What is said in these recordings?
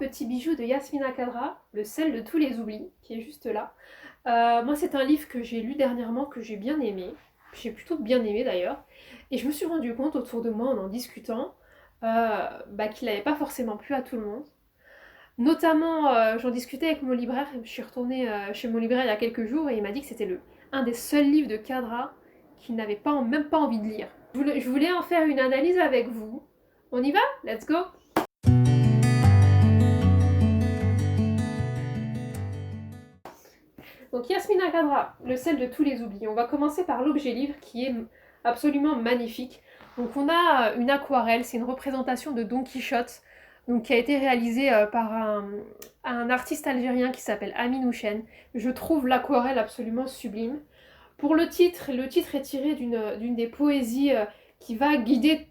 petit bijou de Yasmina Khadra, Le sel de tous les oublis, qui est juste là. Moi, c'est un livre que j'ai lu dernièrement, que j'ai bien aimé. J'ai plutôt bien aimé d'ailleurs. Et je me suis rendu compte autour de moi, en discutant, qu'il n'avait pas forcément plu à tout le monde. Notamment, j'en discutais avec mon libraire. Je suis retournée chez mon libraire il y a quelques jours et il m'a dit que c'était un des seuls livres de Khadra qu'il n'avait même pas envie de lire. Je voulais en faire une analyse avec vous. On y va? Let's go! Donc Yasmina Khadra, Le sel de tous les oublis. On va commencer par l'objet livre qui est absolument magnifique. Donc on a une aquarelle, c'est une représentation de Don Quichotte, donc qui a été réalisée par un artiste algérien qui s'appelle Amin Houchen. Je trouve l'aquarelle absolument sublime. Pour le titre est tiré d'une des poésies qui va guider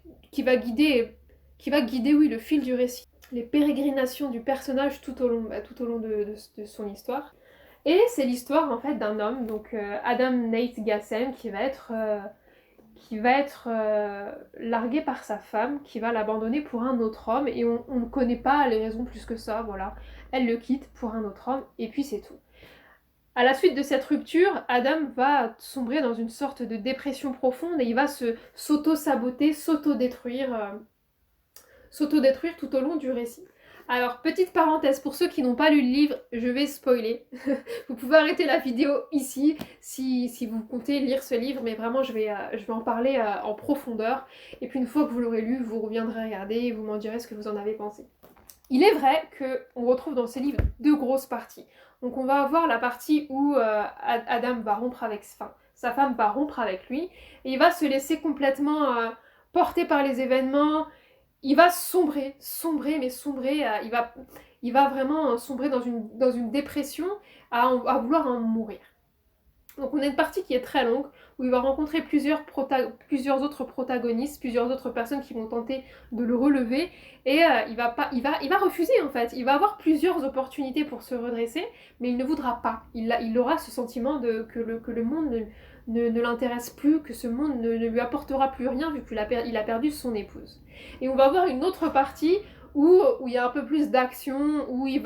oui, le fil du récit, les pérégrinations du personnage tout au long de son histoire. Et c'est l'histoire en fait d'un homme, donc Adam Nate Gassem, qui va être largué par sa femme, qui va l'abandonner pour un autre homme, et on ne connaît pas les raisons plus que ça, voilà. Elle le quitte pour un autre homme, et puis c'est tout. À la suite de cette rupture, Adam va sombrer dans une sorte de dépression profonde, et il va s'auto-saboter, s'auto-détruire tout au long du récit. Alors, petite parenthèse, pour ceux qui n'ont pas lu le livre, je vais spoiler. Vous pouvez arrêter la vidéo ici si vous comptez lire ce livre, mais vraiment je vais en parler en profondeur. Et puis une fois que vous l'aurez lu, vous reviendrez regarder et vous m'en direz ce que vous en avez pensé. Il est vrai qu'on retrouve dans ce livre deux grosses parties. Donc on va avoir la partie où Adam va rompre avec... Enfin, sa femme va rompre avec lui, et il va se laisser complètement porter par les événements. Il va sombrer, il va vraiment sombrer dans une dépression à vouloir en mourir. Donc on a une partie qui est très longue, où il va rencontrer plusieurs autres protagonistes, plusieurs autres personnes qui vont tenter de le relever, et il va refuser en fait. Il va avoir plusieurs opportunités pour se redresser, mais il ne voudra pas. Il aura ce sentiment que le monde ne l'intéresse plus, que ce monde ne lui apportera plus rien vu qu'il a perdu son épouse. Et on va avoir une autre partie où il y a un peu plus d'action, où il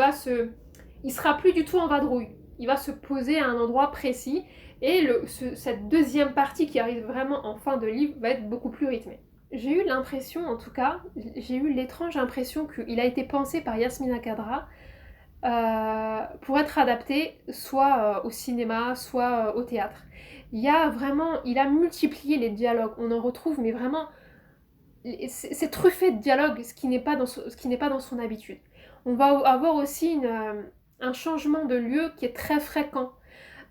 sera plus du tout en vadrouille. Il va se poser à un endroit précis, et cette deuxième partie qui arrive vraiment en fin de livre va être beaucoup plus rythmée. J'ai eu l'impression, en tout cas, j'ai eu l'étrange impression qu'il a été pensé par Yasmina Khadra pour être adapté soit au cinéma, soit au théâtre. Il a multiplié les dialogues, on en retrouve, mais vraiment, c'est truffé de dialogues, ce qui n'est pas dans son habitude. On va avoir aussi un changement de lieu qui est très fréquent.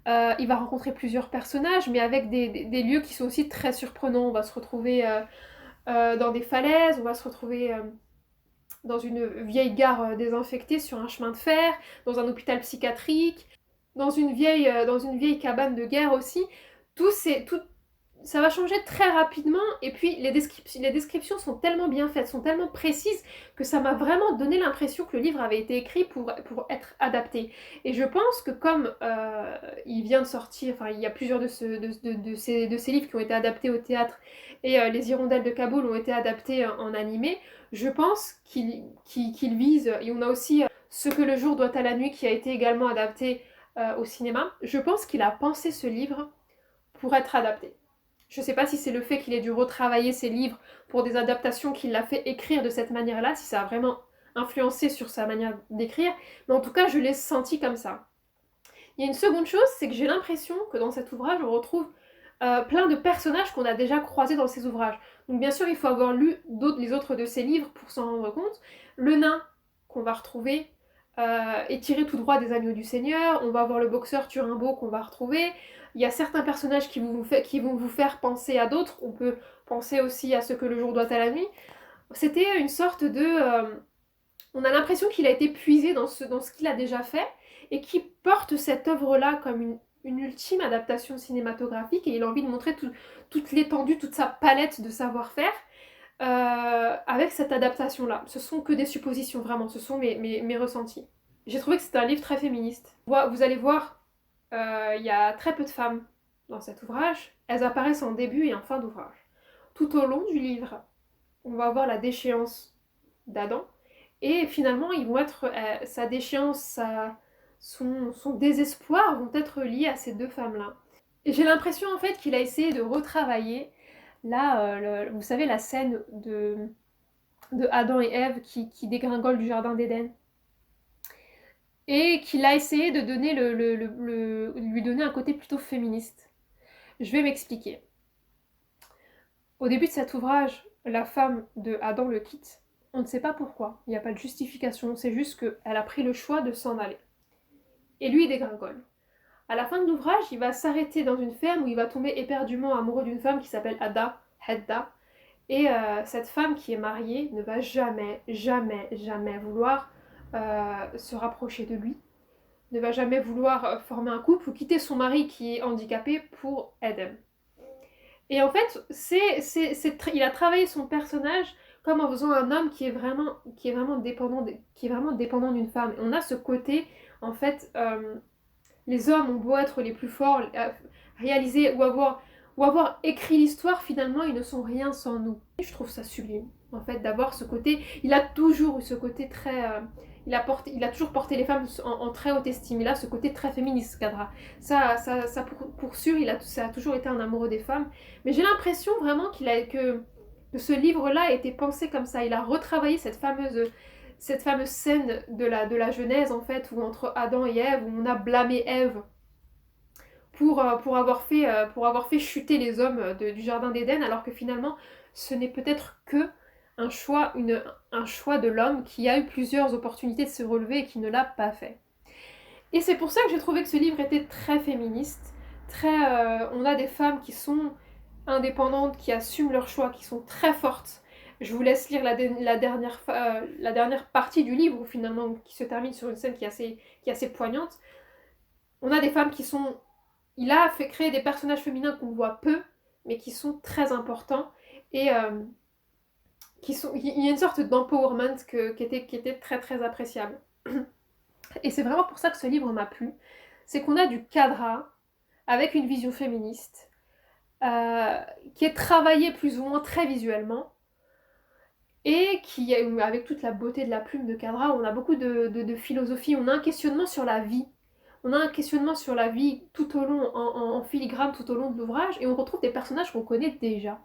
Il va rencontrer plusieurs personnages, mais avec des lieux qui sont aussi très surprenants. On va se retrouver dans des falaises, on va se retrouver dans une vieille gare désinfectée sur un chemin de fer, dans un hôpital psychiatrique, dans une vieille cabane de guerre aussi. Tout, ça va changer très rapidement, et puis les descriptions sont tellement bien faites, sont tellement précises, que ça m'a vraiment donné l'impression que le livre avait été écrit pour être adapté. Et je pense que comme il vient de sortir, enfin il y a plusieurs de ces livres qui ont été adaptés au théâtre, et Les Hirondelles de Kaboul ont été adaptés en animé, je pense qu'il vise, et on a aussi Ce que le jour doit à la nuit qui a été également adapté au cinéma. Je pense qu'il a pensé ce livre pour être adapté. Je sais pas si c'est le fait qu'il ait dû retravailler ses livres pour des adaptations qui l'a fait écrire de cette manière-là, si ça a vraiment influencé sur sa manière d'écrire, mais en tout cas, je l'ai senti comme ça. Il y a une seconde chose, c'est que j'ai l'impression que dans cet ouvrage, on retrouve plein de personnages qu'on a déjà croisés dans ces ouvrages. Donc bien sûr, il faut avoir lu les autres de ses livres pour s'en rendre compte. Le nain qu'on va retrouver est tiré tout droit des Agneaux du Seigneur. On va avoir le boxeur Turimbo qu'on va retrouver. Il y a certains personnages qui vont vous faire penser à d'autres. On peut penser aussi à Ce que le jour doit à la nuit. C'était une sorte de... on a l'impression qu'il a été puisé dans ce qu'il a déjà fait, et qui porte cette œuvre-là comme une ultime adaptation cinématographique, et il a envie de montrer toute l'étendue, toute sa palette de savoir-faire avec cette adaptation-là. Ce sont que des suppositions, vraiment, ce sont mes ressentis. J'ai trouvé que c'était un livre très féministe. Vous allez voir, il y a très peu de femmes dans cet ouvrage. Elles apparaissent en début et en fin d'ouvrage. Tout au long du livre, on va voir la déchéance d'Adam, Et finalement, ils vont être, sa déchéance, son désespoir vont être liés à ces deux femmes-là. Et j'ai l'impression en fait qu'il a essayé de retravailler, là, vous savez, la scène de Adam et Ève qui dégringolent du jardin d'Éden. Et qu'il a essayé de donner lui donner un côté plutôt féministe. Je vais m'expliquer. Au début de cet ouvrage, la femme de Adam le quitte. On ne sait pas pourquoi, il n'y a pas de justification, c'est juste qu'elle a pris le choix de s'en aller. Et lui, il dégringole. À la fin de l'ouvrage, il va s'arrêter dans une ferme où il va tomber éperdument amoureux d'une femme qui s'appelle Hedda. Et cette femme qui est mariée ne va jamais, jamais, jamais vouloir se rapprocher de lui, ne va jamais vouloir former un couple ou quitter son mari qui est handicapé pour Edem. Et en fait, il a travaillé son personnage comme en faisant un homme qui est vraiment dépendant d'une femme. Et on a ce côté, en fait, les hommes ont beau être les plus forts, réaliser ou avoir écrit l'histoire, finalement, ils ne sont rien sans nous. Et je trouve ça sublime, en fait, d'avoir ce côté. Il a toujours eu ce côté très. Il a toujours porté les femmes en très haute estime. Il a ce côté très féministe, Kadra. Ça pour sûr, ça a toujours été un amoureux des femmes. Mais j'ai l'impression vraiment que ce livre-là a été pensé comme ça. Il a retravaillé cette fameuse scène de la Genèse, en fait, où entre Adam et Ève, où on a blâmé Ève pour avoir fait chuter les hommes du jardin d'Éden, alors que finalement, ce n'est peut-être que un choix de l'homme qui a eu plusieurs opportunités de se relever et qui ne l'a pas fait. Et c'est pour ça que j'ai trouvé que ce livre était très féministe. On a des femmes qui sont indépendantes, qui assument leurs choix, qui sont très fortes. Je vous laisse lire la dernière partie du livre, finalement, qui se termine sur une scène qui est assez poignante. On a des femmes qui sont... Il a fait créer des personnages féminins qu'on voit peu, mais qui sont très importants. Et il y a une sorte d'empowerment qui était très très appréciable. Et c'est vraiment pour ça que ce livre m'a plu. C'est qu'on a du Kadra avec une vision féministe qui est travaillée plus ou moins très visuellement et qui, avec toute la beauté de la plume de Kadra, on a beaucoup de philosophie, on a un questionnement sur la vie. On a un questionnement sur la vie tout au long, en filigrane tout au long de l'ouvrage, et on retrouve des personnages qu'on connaît déjà.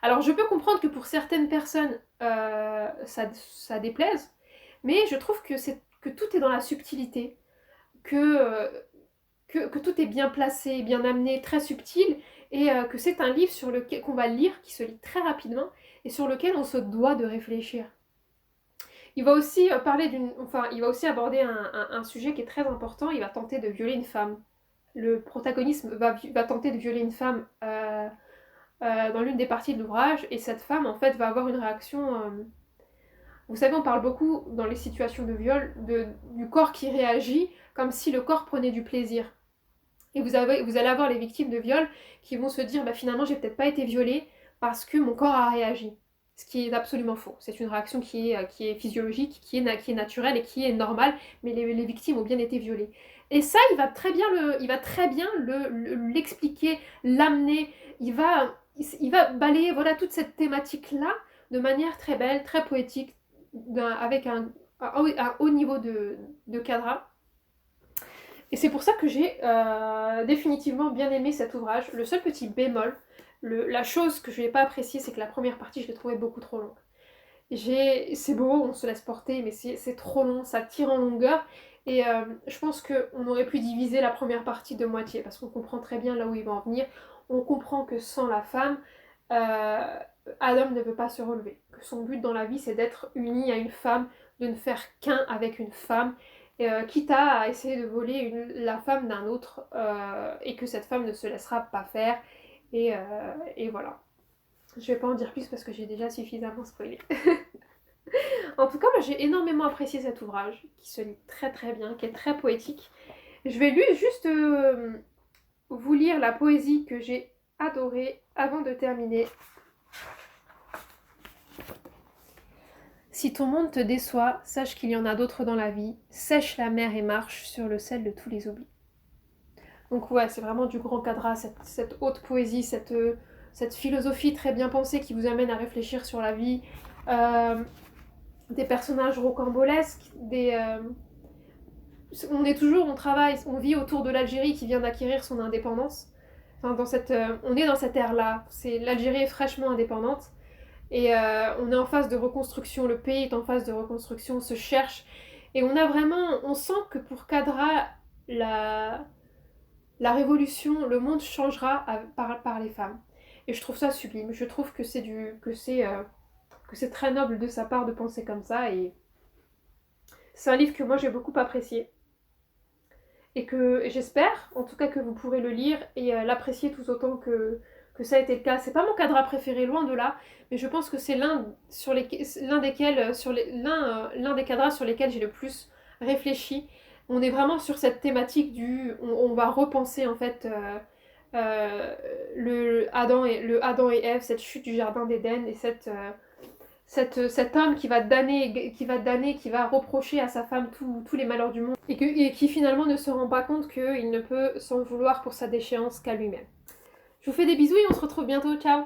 Alors je peux comprendre que pour certaines personnes, ça déplaise, mais je trouve que tout est dans la subtilité, que tout est bien placé, bien amené, très subtil, et que c'est un livre qu'on va lire, qui se lit très rapidement, et sur lequel on se doit de réfléchir. Il va aussi il va aussi aborder un sujet qui est très important. Il va tenter de violer une femme. Le protagoniste va tenter de violer une femme dans l'une des parties de l'ouvrage, et cette femme en fait va avoir une réaction. Vous savez, on parle beaucoup dans les situations de viol du corps qui réagit comme si le corps prenait du plaisir. Et vous allez avoir les victimes de viol qui vont se dire finalement j'ai peut-être pas été violée parce que mon corps a réagi. Ce qui est absolument faux. C'est une réaction qui est physiologique, qui est naturelle et qui est normale, mais les victimes ont bien été violées. Et ça, il va très bien l'expliquer, l'amener. Il va balayer toute cette thématique-là de manière très belle, très poétique, avec un haut niveau de cadre. Et c'est pour ça que j'ai définitivement bien aimé cet ouvrage. Le seul petit bémol, la chose que je n'ai pas appréciée, c'est que la première partie, je l'ai trouvée beaucoup trop longue. C'est beau, on se laisse porter, mais c'est trop long, ça tire en longueur. Et je pense qu'on aurait pu diviser la première partie de moitié, parce qu'on comprend très bien là où il va en venir. On comprend que sans la femme, Adam ne veut pas se relever. Que son but dans la vie, c'est d'être uni à une femme, de ne faire qu'un avec une femme. Quitte à essayer de voler la femme d'un autre, et que cette femme ne se laissera pas faire. Et voilà. Je vais pas en dire plus parce que j'ai déjà suffisamment spoilé. En tout cas, moi j'ai énormément apprécié cet ouvrage, qui se lit très très bien, qui est très poétique. Je vais juste vous lire la poésie que j'ai adorée avant de terminer. Si ton monde te déçoit, sache qu'il y en a d'autres dans la vie. Sèche la mer et marche sur le sel de tous les oublis. Donc ouais, c'est vraiment du grand cadre, cette haute poésie, cette philosophie très bien pensée qui vous amène à réfléchir sur la vie. des personnages rocambolesques, on travaille, on vit autour de l'Algérie qui vient d'acquérir son indépendance. Enfin, on est dans cette ère-là. L'Algérie est fraîchement indépendante et on est en phase de reconstruction. Le pays est en phase de reconstruction, on se cherche et on sent que pour Kadra, la, la révolution, le monde changera par les femmes. Et je trouve ça sublime. Je trouve que c'est très noble de sa part de penser comme ça et c'est un livre que moi j'ai beaucoup apprécié et que j'espère en tout cas que vous pourrez le lire et l'apprécier tout autant que ça a été le cas. C'est pas mon cadre préféré, loin de là, mais je pense que c'est l'un des cadres sur lesquels j'ai le plus réfléchi. On est vraiment sur cette thématique on va repenser en fait le Adam et Ève, cette chute du jardin d'Éden et cet homme qui va reprocher à sa femme tous les malheurs du monde et qui finalement ne se rend pas compte qu'il ne peut s'en vouloir pour sa déchéance qu'à lui-même. Je vous fais des bisous et on se retrouve bientôt, ciao!